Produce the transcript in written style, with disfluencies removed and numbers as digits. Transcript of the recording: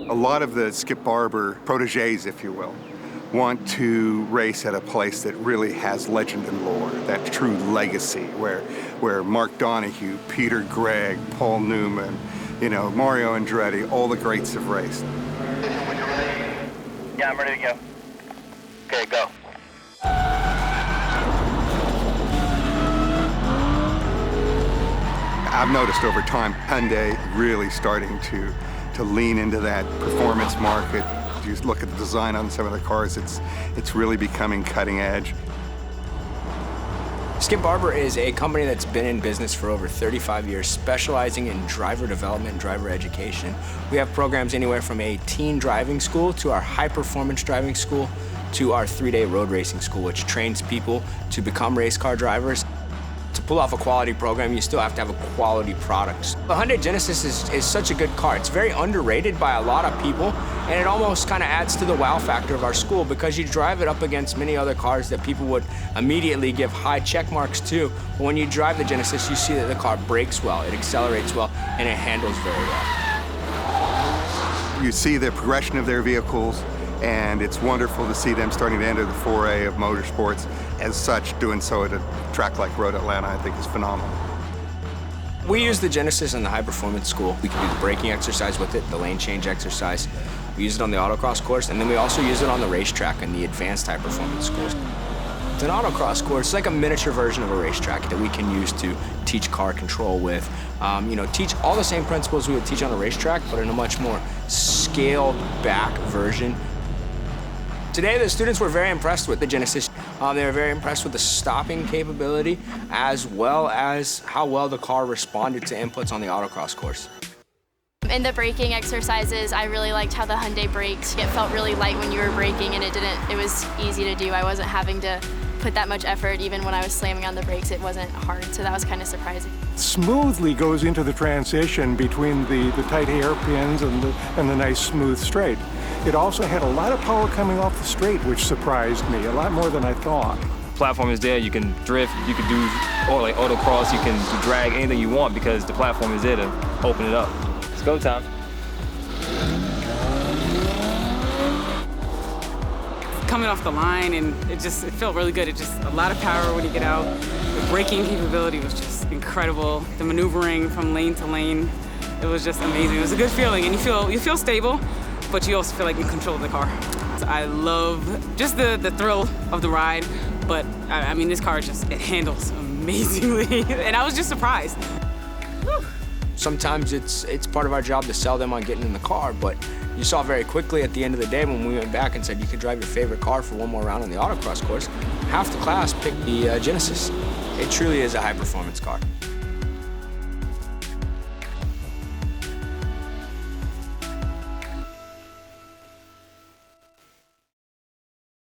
A lot of the Skip Barber proteges, if you will, want to race at a place that really has legend and lore, that true legacy, where Mark Donohue, Peter Gregg, Paul Newman, Mario Andretti, all the greats have raced. Yeah, I'm ready to go. Okay, go. I've noticed over time Hyundai really starting to lean into that performance market. You look at the design on some of the cars, it's really becoming cutting edge. Skip Barber is a company that's been in business for over 35 years, specializing in driver development and driver education. We have programs anywhere from a teen driving school to our high-performance driving school to our 3-day road racing school, which trains people to become race car drivers. To pull off a quality program, you still have to have a quality product. The Hyundai Genesis is such a good car. It's very underrated by a lot of people, and it almost kind of adds to the wow factor of our school because you drive it up against many other cars that people would immediately give high check marks to. But when you drive the Genesis, you see that the car brakes well, it accelerates well, and it handles very well. You see the progression of their vehicles, and it's wonderful to see them starting to enter the foray of motorsports. As such, doing so at a track like Road Atlanta, I think is phenomenal. We use the Genesis in the high performance school. We can do the braking exercise with it, the lane change exercise. We use it on the autocross course, and then we also use it on the racetrack in the advanced high performance schools. It's an autocross course. It's like a miniature version of a racetrack that we can use to teach car control with. Teach all the same principles we would teach on a racetrack, but in a much more scaled back version. Today, the students were very impressed with the Genesis. They were very impressed with the stopping capability, as well as how well the car responded to inputs on the autocross course. In the braking exercises, I really liked how the Hyundai braked. It felt really light when you were braking, and it was easy to do. I wasn't having to put that much effort. Even when I was slamming on the brakes, it wasn't hard, so that was kind of surprising. Smoothly goes into the transition between the tight hairpins and the nice smooth straight. It also had a lot of power coming off the straight, which surprised me, a lot more than I thought. Platform is there, you can drift, you can do autocross, you can drag anything you want because the platform is there to open it up. It's go time. Coming off the line, and it felt really good. It just a lot of power when you get out. The braking capability was just incredible. The maneuvering from lane to lane, it was just amazing. It was a good feeling, and you feel stable, but you also feel like you control the car. So I love just the thrill of the ride, but I mean this car it handles amazingly, and I was just surprised. Whew. Sometimes it's part of our job to sell them on getting in the car, but you saw very quickly at the end of the day when we went back and said you could drive your favorite car for one more round on the autocross course, half the class picked the Genesis. It truly is a high-performance car.